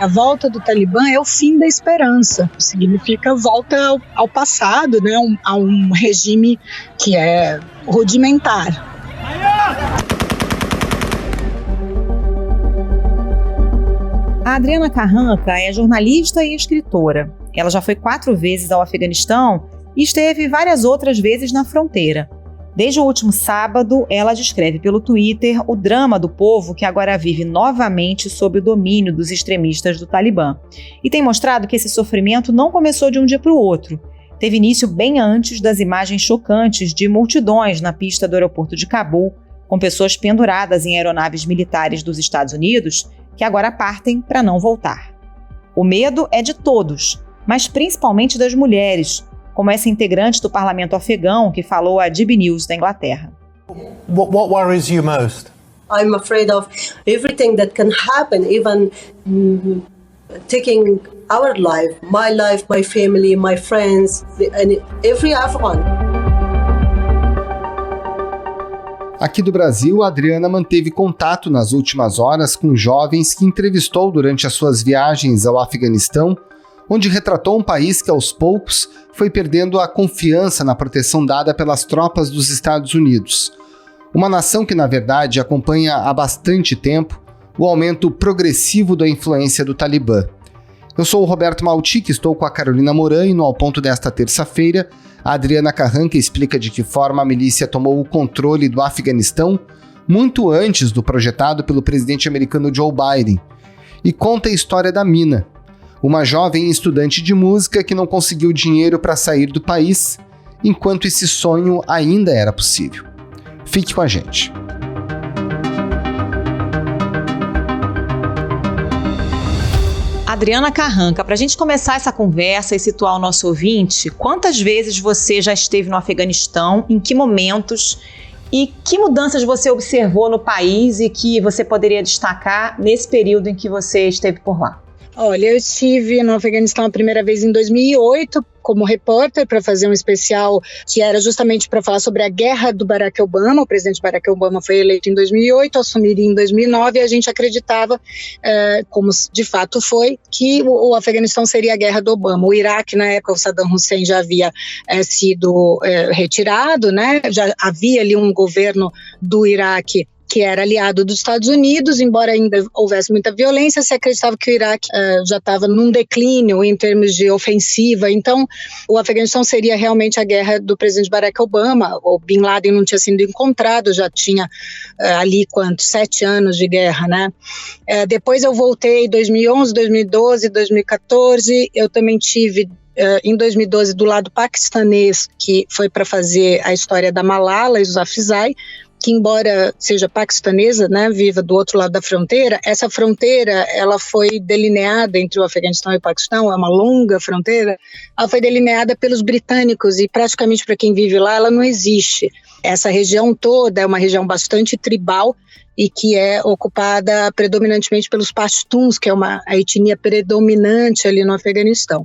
A volta do Talibã é o fim da esperança, significa volta ao passado, né? A um regime que é rudimentar. A Adriana Carranca é jornalista e escritora. Ela já foi 4 vezes ao Afeganistão e esteve várias outras vezes na fronteira. Desde o último sábado, ela descreve pelo Twitter o drama do povo que agora vive novamente sob o domínio dos extremistas do Talibã. E tem mostrado que esse sofrimento não começou de um dia para o outro. Teve início bem antes das imagens chocantes de multidões na pista do aeroporto de Cabul, com pessoas penduradas em aeronaves militares dos Estados Unidos, que agora partem para não voltar. O medo é de todos, mas principalmente das mulheres, como essa integrante do parlamento afegão que falou à DB News da Inglaterra. What worries you most? I'm afraid of everything that can happen, even taking our life, my family, my friends, and every Afghan. Aqui do Brasil, a Adriana manteve contato nas últimas horas com jovens que entrevistou durante as suas viagens ao Afeganistão, onde retratou um país que, aos poucos, foi perdendo a confiança na proteção dada pelas tropas dos Estados Unidos. Uma nação que, na verdade, acompanha há bastante tempo o aumento progressivo da influência do Talibã. Eu sou o Roberto Maltic, estou com a Carolina Moran e no Ao Ponto desta terça-feira, a Adriana Carranca explica de que forma a milícia tomou o controle do Afeganistão muito antes do projetado pelo presidente americano Joe Biden, e conta a história da Mina, uma jovem estudante de música que não conseguiu dinheiro para sair do país, enquanto esse sonho ainda era possível. Fique com a gente. Adriana Carranca, para a gente começar essa conversa e situar o nosso ouvinte, quantas vezes você já esteve no Afeganistão, em que momentos e que mudanças você observou no país e que você poderia destacar nesse período em que você esteve por lá? Olha, eu estive no Afeganistão a primeira vez em 2008 como repórter para fazer um especial que era justamente para falar sobre a guerra do Barack Obama. O presidente Barack Obama foi eleito em 2008, assumiria em 2009 e a gente acreditava, como de fato foi, que o Afeganistão seria a guerra do Obama. O Iraque, na época, o Saddam Hussein já havia sido retirado, né? Já havia ali um governo do Iraque que era aliado dos Estados Unidos, embora ainda houvesse muita violência, se acreditava que o Iraque já estava num declínio em termos de ofensiva. Então, o Afeganistão seria realmente a guerra do presidente Barack Obama. O Bin Laden não tinha sido encontrado, já tinha ali 7 anos de guerra, né? Depois eu voltei em 2011, 2012, 2014, eu também tive em 2012 do lado paquistanês, que foi para fazer a história da Malala Yousafzai, que embora seja paquistanesa, né, viva do outro lado da fronteira, essa fronteira ela foi delineada entre o Afeganistão e o Paquistão, é uma longa fronteira, ela foi delineada pelos britânicos e praticamente para quem vive lá ela não existe. Essa região toda é uma região bastante tribal e que é ocupada predominantemente pelos pashtuns, que é a etnia predominante ali no Afeganistão.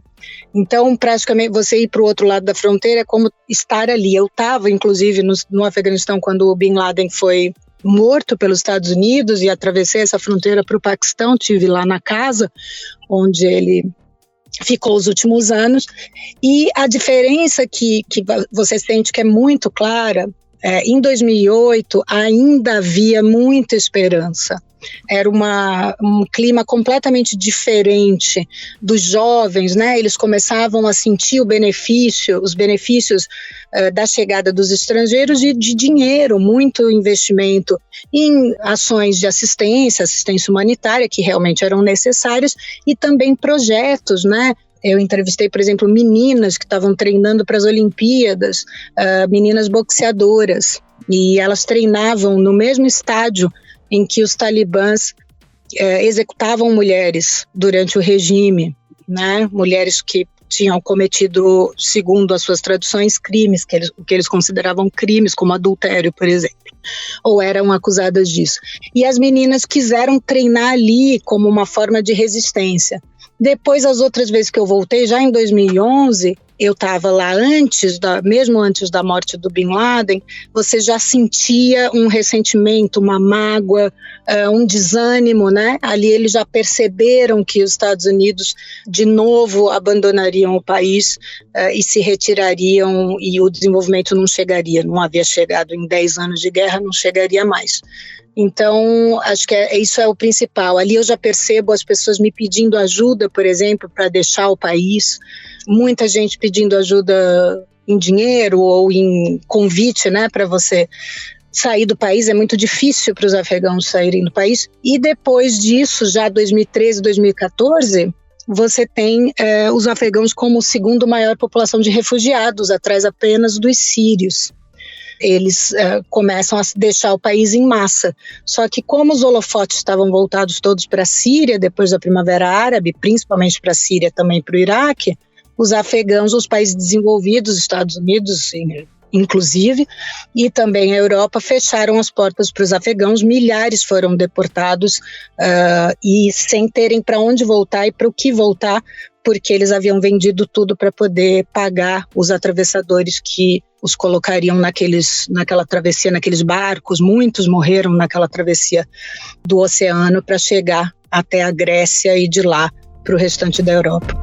Então, praticamente, você ir para o outro lado da fronteira é como estar ali. Eu estava, inclusive, no Afeganistão quando o Bin Laden foi morto pelos Estados Unidos e atravessei essa fronteira para o Paquistão, estive lá na casa onde ele ficou os últimos anos. E a diferença que você sente que é muito clara, em 2008 ainda havia muita esperança. Era um clima completamente diferente dos jovens, né? Eles começavam a sentir os benefícios da chegada dos estrangeiros e de dinheiro, muito investimento em ações de assistência humanitária que realmente eram necessárias e também projetos, né? Eu entrevistei, por exemplo, meninas que estavam treinando para as Olimpíadas, meninas boxeadoras, e elas treinavam no mesmo estádio em que os talibãs executavam mulheres durante o regime, né? Mulheres que tinham cometido, segundo as suas traduções, crimes, o que eles consideravam crimes, como adultério, por exemplo, ou eram acusadas disso. E as meninas quiseram treinar ali como uma forma de resistência. Depois, as outras vezes que eu voltei, já em 2011, eu estava lá mesmo antes da morte do Bin Laden, você já sentia um ressentimento, uma mágoa, um desânimo, né? Ali eles já perceberam que os Estados Unidos de novo abandonariam o país e se retirariam, e o desenvolvimento não chegaria, não havia chegado em 10 anos de guerra, não chegaria mais. Então, acho que isso é o principal. Ali eu já percebo as pessoas me pedindo ajuda, por exemplo, para deixar o país. Muita gente pedindo ajuda em dinheiro ou em convite, né, para você sair do país. É muito difícil para os afegãos saírem do país. E depois disso, já 2013, 2014, você tem os afegãos como segunda maior população de refugiados, atrás apenas dos sírios. Eles começam a deixar o país em massa. Só que como os holofotes estavam voltados todos para a Síria, depois da Primavera Árabe, principalmente para a Síria, também para o Iraque, os afegãos, os países desenvolvidos, Estados Unidos, inclusive, e também a Europa, fecharam as portas para os afegãos. Milhares foram deportados e sem terem para onde voltar e para o que voltar, porque eles haviam vendido tudo para poder pagar os atravessadores que os colocariam naquela travessia, naqueles barcos. Muitos morreram naquela travessia do oceano para chegar até a Grécia e de lá para o restante da Europa.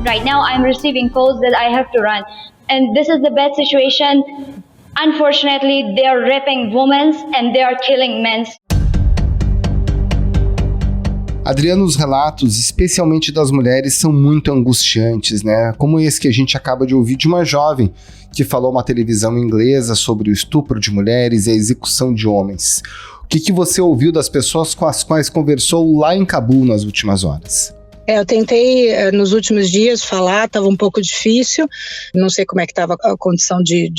Right now I'm receiving calls that I have to run, and this is the bad situation. Unfortunately, they are raping women and they are killing men. Adriana, os relatos, especialmente das mulheres, são muito angustiantes, né? Como esse que a gente acaba de ouvir de uma jovem que falou a uma televisão inglesa sobre o estupro de mulheres e a execução de homens. O que você ouviu das pessoas com as quais conversou lá em Cabul nas últimas horas? Eu tentei nos últimos dias falar, estava um pouco difícil, não sei como é que estava a condição de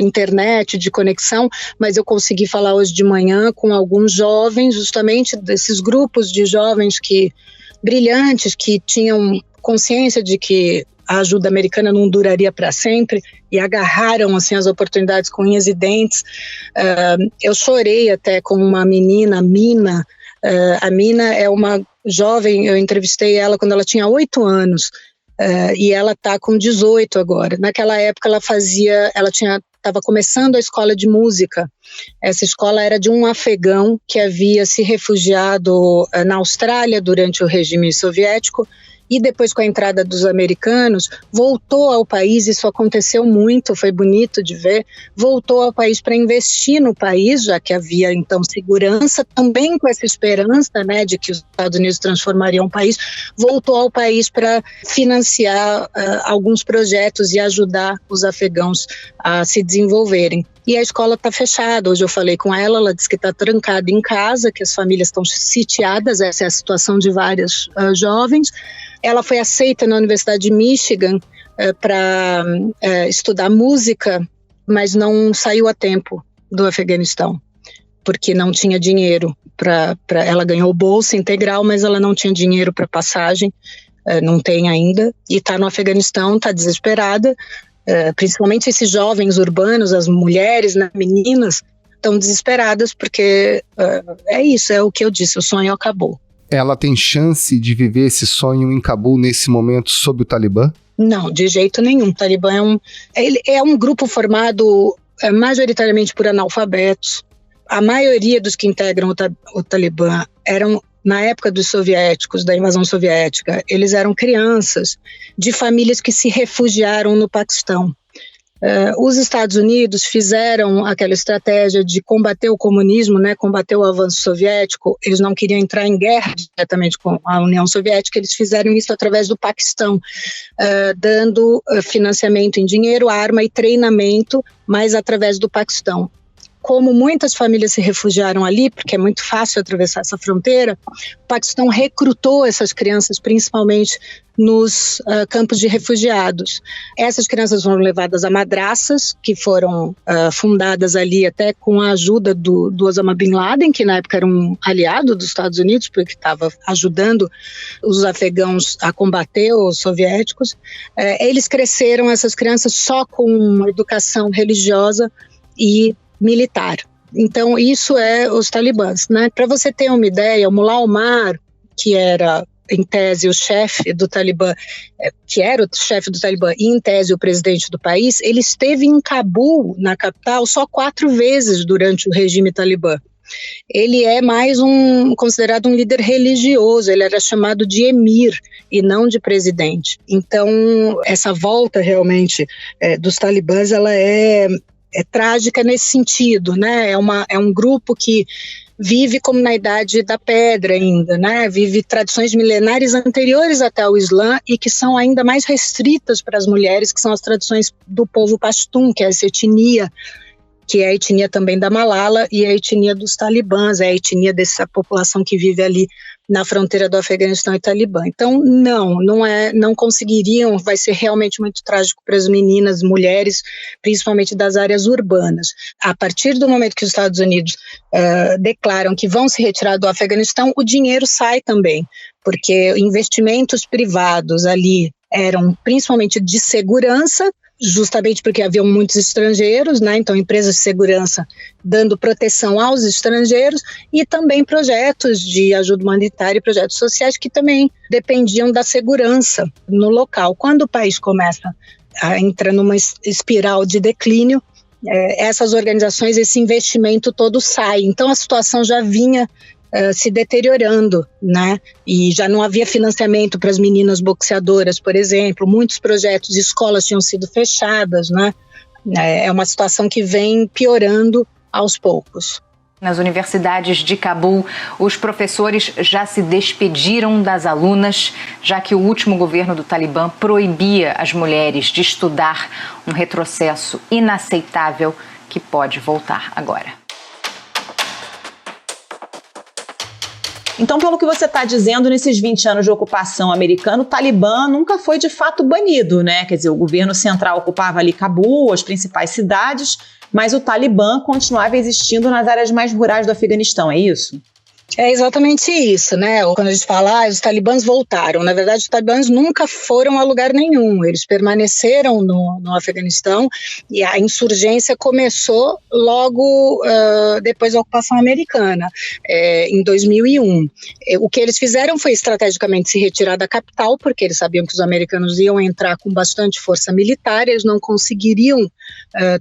internet, de conexão, mas eu consegui falar hoje de manhã com alguns jovens, justamente desses grupos de jovens brilhantes, que tinham consciência de que a ajuda americana não duraria para sempre e agarraram assim, as oportunidades com unhas e dentes. Eu chorei até com uma menina, Mina. A Mina é uma jovem, eu entrevistei ela quando ela tinha 8 anos e ela está com 18 agora. Naquela época ela estava começando a escola de música. Essa escola era de um afegão que havia se refugiado na Austrália durante o regime soviético e depois, com a entrada dos americanos, voltou ao país. Isso aconteceu muito, foi bonito de ver. Voltou ao país para investir no país, já que havia então segurança, também com essa esperança, né, de que os Estados Unidos transformariam o país. Voltou ao país para financiar alguns projetos e ajudar os afegãos a se desenvolverem. E a escola está fechada. Hoje eu falei com ela, ela disse que está trancada em casa, que as famílias estão sitiadas. Essa é a situação de várias jovens. Ela foi aceita na Universidade de Michigan para estudar música, mas não saiu a tempo do Afeganistão, porque não tinha dinheiro. Ela ganhou bolsa integral, mas ela não tinha dinheiro para passagem, não tem ainda, e está no Afeganistão, está desesperada. Principalmente esses jovens urbanos, as mulheres, né, meninas, estão desesperadas porque é isso, é o que eu disse, o sonho acabou. Ela tem chance de viver esse sonho em Cabul nesse momento sob o Talibã? Não, de jeito nenhum. O Talibã é um grupo formado majoritariamente por analfabetos. A maioria dos que integram o Talibã eram, na época dos soviéticos, da invasão soviética, eles eram crianças de famílias que se refugiaram no Paquistão. Os Estados Unidos fizeram aquela estratégia de combater o comunismo, né, combater o avanço soviético. Eles não queriam entrar em guerra diretamente com a União Soviética, eles fizeram isso através do Paquistão, dando financiamento em dinheiro, arma e treinamento, mas através do Paquistão. Como muitas famílias se refugiaram ali, porque é muito fácil atravessar essa fronteira, o Paquistão recrutou essas crianças principalmente nos campos de refugiados. Essas crianças foram levadas a madraças, que foram fundadas ali até com a ajuda do Osama Bin Laden, que na época era um aliado dos Estados Unidos, porque estava ajudando os afegãos a combater os soviéticos. Eles cresceram, essas crianças, só com educação religiosa e militar. Então, isso é os talibãs, né? Para você ter uma ideia, o Mullah Omar, que era em tese, o chefe do Talibã, que era o chefe do Talibã e, em tese, o presidente do país, ele esteve em Cabul, na capital, só 4 vezes durante o regime Talibã. Ele é mais considerado um líder religioso, ele era chamado de emir e não de presidente. Então, essa volta realmente dos talibãs, ela é trágica nesse sentido, né? É um grupo que vive como na Idade da Pedra ainda, né? Vive tradições milenares anteriores até ao Islã e que são ainda mais restritas para as mulheres, que são as tradições do povo pashtun, que é essa etnia, que é a etnia também da Malala e a etnia dos talibãs, é a etnia dessa população que vive ali na fronteira do Afeganistão e Talibã. Então, não conseguiriam, vai ser realmente muito trágico para as meninas, mulheres, principalmente das áreas urbanas. A partir do momento que os Estados Unidos declaram que vão se retirar do Afeganistão, o dinheiro sai também, porque investimentos privados ali eram principalmente de segurança, justamente porque haviam muitos estrangeiros, né? Então empresas de segurança dando proteção aos estrangeiros e também projetos de ajuda humanitária e projetos sociais que também dependiam da segurança no local. Quando o país começa a entrar numa espiral de declínio, essas organizações, esse investimento todo sai. Então a situação já vinha se deteriorando, né? E já não havia financiamento para as meninas boxeadoras, por exemplo. Muitos projetos de escolas tinham sido fechadas, né? É uma situação que vem piorando aos poucos. Nas universidades de Cabul, os professores já se despediram das alunas, já que o último governo do Talibã proibia as mulheres de estudar, um retrocesso inaceitável que pode voltar agora. Então, pelo que você está dizendo, nesses 20 anos de ocupação americana, o Talibã nunca foi de fato banido, né? Quer dizer, o governo central ocupava ali Cabul, as principais cidades, mas o Talibã continuava existindo nas áreas mais rurais do Afeganistão, é isso? É exatamente isso, né? Quando a gente fala, os talibãs voltaram, na verdade os talibãs nunca foram a lugar nenhum, eles permaneceram no Afeganistão e a insurgência começou logo depois da ocupação americana, em 2001. O que eles fizeram foi estrategicamente se retirar da capital, porque eles sabiam que os americanos iam entrar com bastante força militar, eles não conseguiriam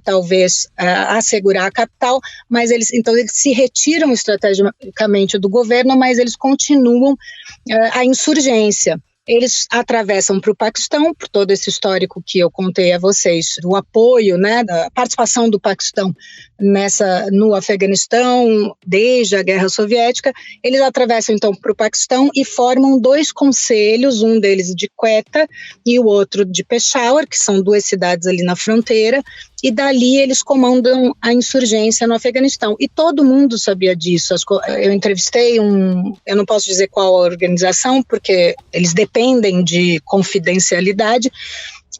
talvez assegurar a capital, mas eles se retiram estrategicamente do governo, mas eles continuam a insurgência. Eles atravessam para o Paquistão, por todo esse histórico que eu contei a vocês, do apoio, né, da participação do Paquistão no Afeganistão, desde a Guerra Soviética. Eles atravessam então para o Paquistão e formam 2 conselhos, um deles de Quetta e o outro de Peshawar, que são 2 cidades ali na fronteira, e dali eles comandam a insurgência no Afeganistão. E todo mundo sabia disso. Eu entrevistei eu não posso dizer qual a organização, porque eles dependem de confidencialidade,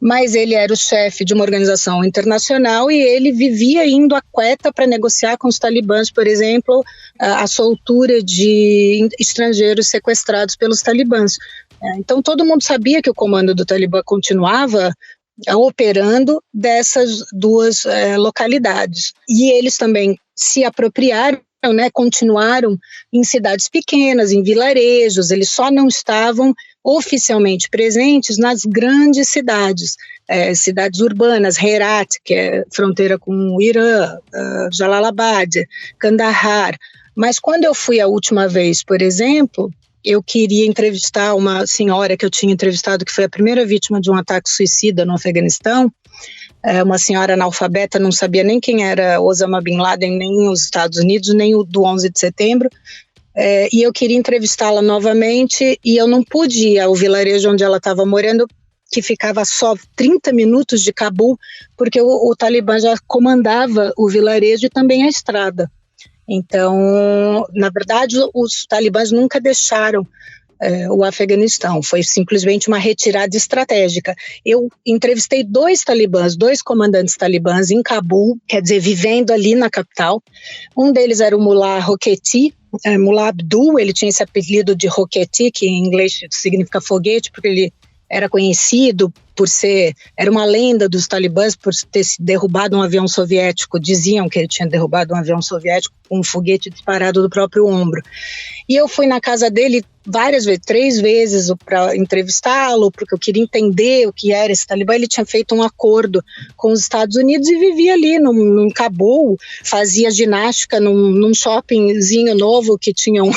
mas ele era o chefe de uma organização internacional e ele vivia indo a Quetta para negociar com os talibãs, por exemplo, a soltura de estrangeiros sequestrados pelos talibãs. Então todo mundo sabia que o comando do Talibã continuava operando dessas 2 localidades. E eles também se apropriaram, né, continuaram em cidades pequenas, em vilarejos, eles só não estavam oficialmente presentes nas grandes cidades, cidades urbanas, Herat, que é fronteira com o Irã, Jalalabad, Kandahar. Mas quando eu fui a última vez, por exemplo, eu queria entrevistar uma senhora que eu tinha entrevistado, que foi a primeira vítima de um ataque suicida no Afeganistão, uma senhora analfabeta, não sabia nem quem era Osama Bin Laden, nem os Estados Unidos, nem o do 11 de setembro, e eu queria entrevistá-la novamente, e eu não pude ir ao vilarejo onde ela estava morando, que ficava só 30 minutos de Cabul, porque o Talibã já comandava o vilarejo e também a estrada. Então, na verdade, os talibãs nunca deixaram o Afeganistão, foi simplesmente uma retirada estratégica. Eu entrevistei 2 talibãs, 2 comandantes talibãs em Cabul, quer dizer, vivendo ali na capital. Um deles era o Mullah Roqueti, Mullah Abdul, ele tinha esse apelido de Roqueti, que em inglês significa foguete, porque ele era conhecido era uma lenda dos talibãs por ter derrubado um avião soviético. Diziam que ele tinha derrubado um avião soviético com um foguete disparado do próprio ombro. E eu fui na casa dele várias vezes, 3 vezes, para entrevistá-lo, porque eu queria entender o que era esse talibã. Ele tinha feito um acordo com os Estados Unidos e vivia ali em Cabul, fazia ginástica num shoppingzinho novo que tinham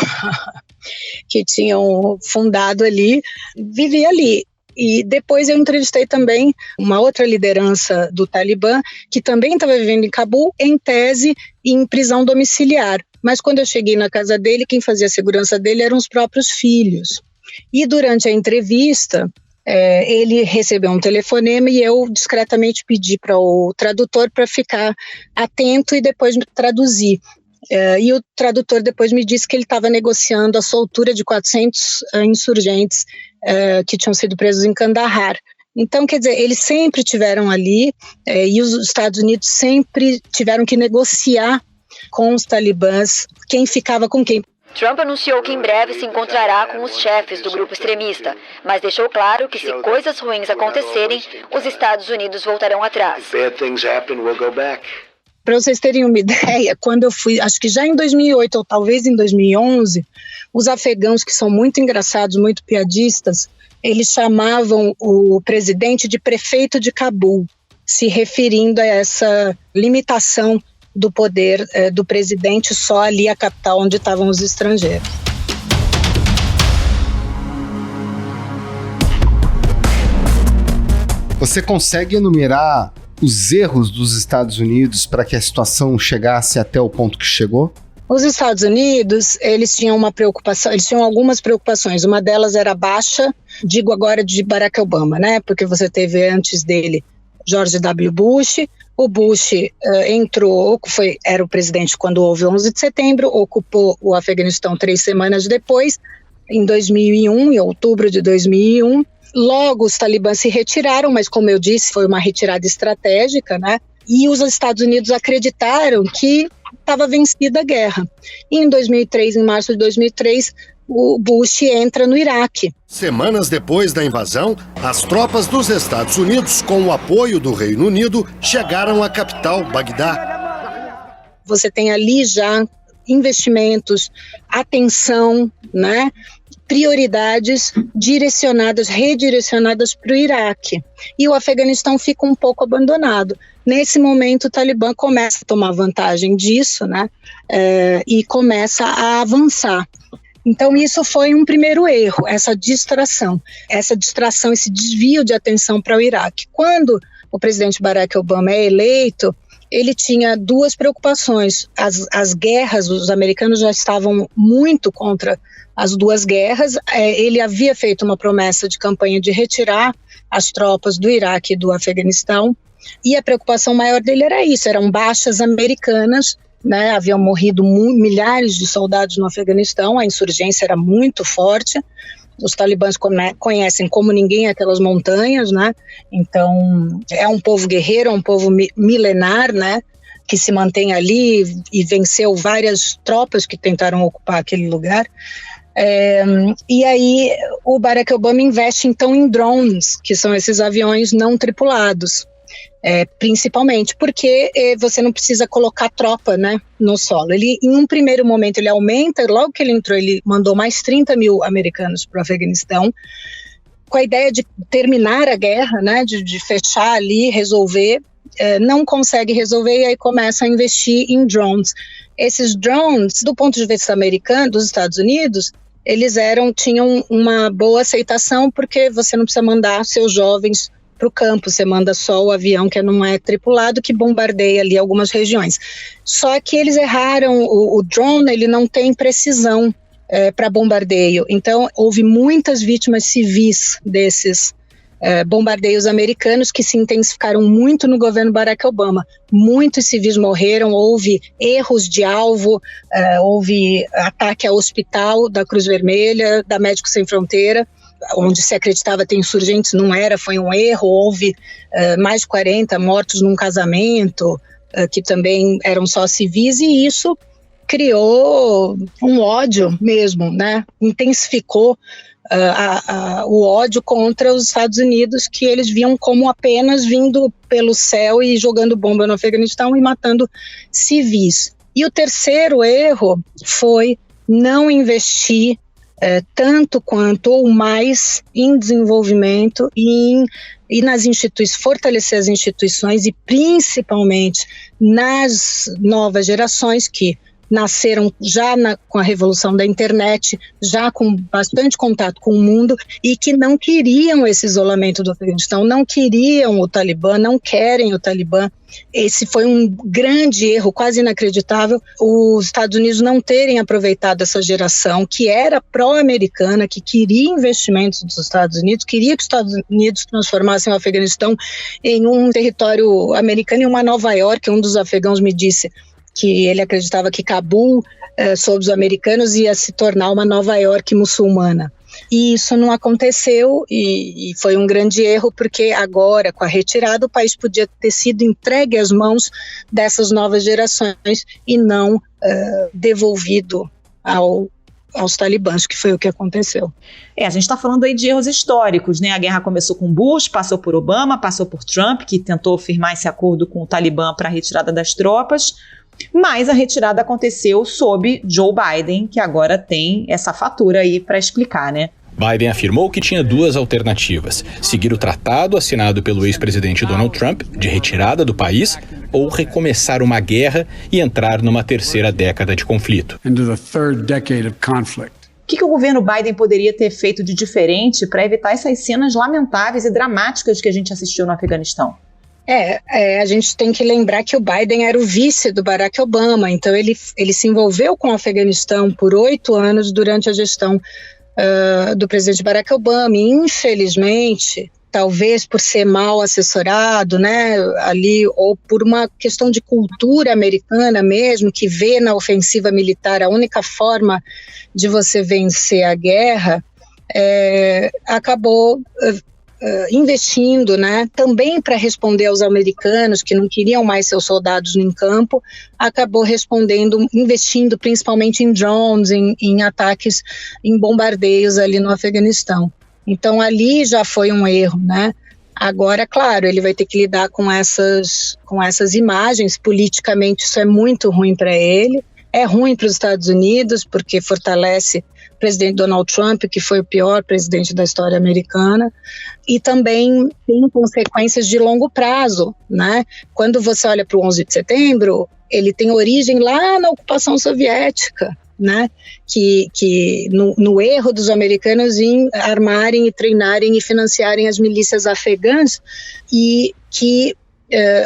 fundado ali, vivia ali. E depois eu entrevistei também uma outra liderança do Talibã, que também estava vivendo em Cabul, em tese, em prisão domiciliar. Mas quando eu cheguei na casa dele, quem fazia a segurança dele eram os próprios filhos. E durante a entrevista, ele recebeu um telefonema e eu discretamente pedi para o tradutor para ficar atento e depois traduzir. E o tradutor depois me disse que ele estava negociando a soltura de 400 insurgentes que tinham sido presos em Kandahar. Então, quer dizer, eles sempre estiveram ali e os Estados Unidos sempre tiveram que negociar com os talibãs quem ficava com quem. Trump anunciou que em breve se encontrará com os chefes do grupo extremista, mas deixou claro que se coisas ruins acontecerem, os Estados Unidos voltarão atrás. Para vocês terem uma ideia, quando eu fui, acho que já em 2008 ou talvez em 2011, os afegãos, que são muito engraçados, muito piadistas, eles chamavam o presidente de prefeito de Cabul, se referindo a essa limitação do poder do presidente só ali a capital onde estavam os estrangeiros. Você consegue enumerar os erros dos Estados Unidos para que a situação chegasse até o ponto que chegou? Os Estados Unidos, eles tinham algumas preocupações. Uma delas era a baixa, digo agora de Barack Obama, né? Porque você teve antes dele George W. Bush. O Bush era o presidente quando houve o 11 de setembro, ocupou o Afeganistão 3 semanas depois, em 2001, em outubro de 2001. Logo, os talibãs se retiraram, mas como eu disse, foi uma retirada estratégica, né? E os Estados Unidos acreditaram que estava vencida a guerra. E em 2003, em março de 2003, o Bush entra no Iraque. Semanas depois da invasão, as tropas dos Estados Unidos, com o apoio do Reino Unido, chegaram à capital, Bagdá. Você tem ali já investimentos, atenção, né? Prioridades redirecionadas para o Iraque. E o Afeganistão fica um pouco abandonado. Nesse momento, o Talibã começa a tomar vantagem disso, né? E começa a avançar. Então, isso foi um primeiro erro, essa distração, esse desvio de atenção para o Iraque. Quando o presidente Barack Obama é eleito, ele tinha 2 preocupações. As guerras, os americanos já estavam muito contra as 2 guerras. Ele havia feito uma promessa de campanha de retirar as tropas do Iraque e do Afeganistão, e a preocupação maior dele era isso, eram baixas americanas, né? Haviam morrido milhares de soldados no Afeganistão, a insurgência era muito forte, os talibãs conhecem como ninguém aquelas montanhas, né? Então é um povo guerreiro, é um povo milenar, né? Que se mantém ali e venceu várias tropas que tentaram ocupar aquele lugar. E aí o Barack Obama investe então em drones, que são esses aviões não tripulados, principalmente porque você não precisa colocar tropa, né, no solo. Ele, em um primeiro momento, ele aumenta, logo que ele entrou, ele mandou mais 30 mil americanos para o Afeganistão, com a ideia de terminar a guerra, né, de fechar ali, resolver. Não consegue resolver e aí começa a investir em drones. Esses drones, do ponto de vista americano, dos Estados Unidos, eles tinham uma boa aceitação, porque você não precisa mandar seus jovens para o campo, você manda só o avião que não é tripulado, que bombardeia ali algumas regiões. Só que eles erraram, o drone ele não tem precisão para bombardeio, então houve muitas vítimas civis desses bombardeios americanos que se intensificaram muito no governo Barack Obama. Muitos civis morreram, houve erros de alvo, houve ataque ao hospital da Cruz Vermelha, da Médicos Sem Fronteira, onde se acreditava ter insurgentes, não era, foi um erro. Houve mais de 40 mortos num casamento, que também eram só civis, e isso criou um ódio mesmo, né? Intensificou o ódio contra os Estados Unidos, que eles viam como apenas vindo pelo céu e jogando bomba no Afeganistão e matando civis. E o terceiro erro foi não investir tanto quanto ou mais em desenvolvimento e nas instituições, fortalecer as instituições e principalmente nas novas gerações que nasceram já com a revolução da internet, já com bastante contato com o mundo e que não queriam esse isolamento do Afeganistão, não queriam o Talibã, não querem o Talibã. Esse foi um grande erro, quase inacreditável, os Estados Unidos não terem aproveitado essa geração que era pró-americana, que queria investimentos dos Estados Unidos, queria que os Estados Unidos transformassem o Afeganistão em um território americano, em uma Nova York. Um dos afegãos me disse que ele acreditava que Cabul, sob os americanos, ia se tornar uma Nova York muçulmana. E isso não aconteceu e foi um grande erro, porque agora, com a retirada, o país podia ter sido entregue às mãos dessas novas gerações e não devolvido aos talibãs, que foi o que aconteceu. A gente está falando aí de erros históricos, né? A guerra começou com Bush, passou por Obama, passou por Trump, que tentou firmar esse acordo com o Talibã para a retirada das tropas, mas a retirada aconteceu sob Joe Biden, que agora tem essa fatura aí para explicar, né? Biden afirmou que tinha duas alternativas: seguir o tratado assinado pelo ex-presidente Donald Trump de retirada do país ou recomeçar uma guerra e entrar numa terceira década de conflito. O que o governo Biden poderia ter feito de diferente para evitar essas cenas lamentáveis e dramáticas que a gente assistiu no Afeganistão? A gente tem que lembrar que o Biden era o vice do Barack Obama, então ele se envolveu com o Afeganistão por 8 anos durante a gestão do presidente Barack Obama, e infelizmente, talvez por ser mal assessorado, né, ali, ou por uma questão de cultura americana mesmo, que vê na ofensiva militar a única forma de você vencer a guerra, acabou investindo, né, também para responder aos americanos que não queriam mais seus soldados em campo, acabou investindo principalmente em drones, em ataques, em bombardeios ali no Afeganistão. Então ali já foi um erro, né? Agora, claro, ele vai ter que lidar com essas imagens. Politicamente isso é muito ruim para ele, é ruim para os Estados Unidos, porque fortalece o presidente Donald Trump, que foi o pior presidente da história americana, e também tem consequências de longo prazo, né? Quando você olha para o 11 de setembro, ele tem origem lá na ocupação soviética, né? Que no erro dos americanos em armarem e treinarem e financiarem as milícias afegãs, e que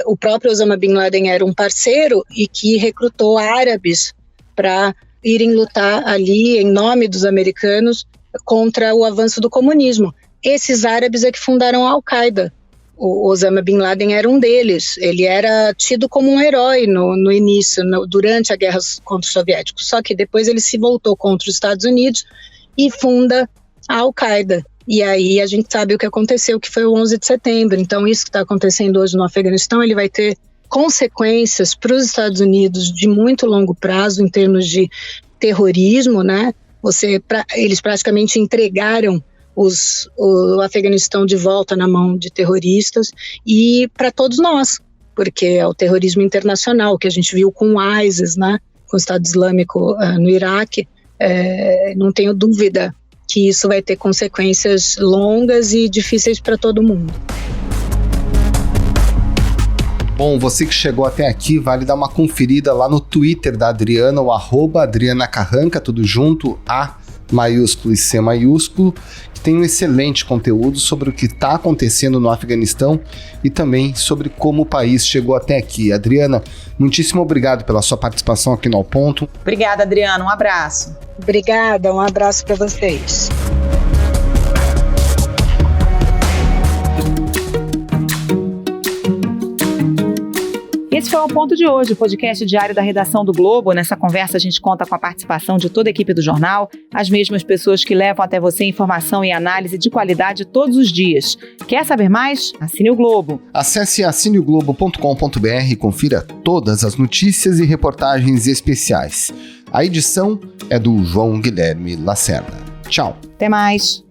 o próprio Osama Bin Laden era um parceiro e que recrutou árabes para irem lutar ali em nome dos americanos contra o avanço do comunismo. Esses árabes é que fundaram a Al-Qaeda. O Osama Bin Laden era um deles. Ele era tido como um herói no início, durante a guerra contra os soviéticos. Só que depois ele se voltou contra os Estados Unidos e funda a Al-Qaeda. E aí a gente sabe o que aconteceu, que foi o 11 de setembro. Então isso que está acontecendo hoje no Afeganistão, ele vai ter consequências para os Estados Unidos de muito longo prazo em termos de terrorismo, né? Eles praticamente entregaram o Afeganistão de volta na mão de terroristas, e para todos nós, porque é o terrorismo internacional que a gente viu com o ISIS, né? Com o Estado Islâmico no Iraque. Não tenho dúvida que isso vai ter consequências longas e difíceis para todo mundo. Bom, você que chegou até aqui, vale dar uma conferida lá no Twitter da Adriana, o @AdrianaCarranca, tudo junto, A maiúsculo e C maiúsculo, que tem um excelente conteúdo sobre o que está acontecendo no Afeganistão e também sobre como o país chegou até aqui. Adriana, muitíssimo obrigado pela sua participação aqui no Ao Ponto. Obrigada, Adriana, um abraço. Obrigada, um abraço para vocês. Esse foi o Ponto de hoje, o podcast diário da redação do Globo. Nessa conversa a gente conta com a participação de toda a equipe do jornal, as mesmas pessoas que levam até você informação e análise de qualidade todos os dias. Quer saber mais? Assine o Globo. Acesse assineoglobo.com.br e confira todas as notícias e reportagens especiais. A edição é do João Guilherme Lacerda. Tchau. Até mais.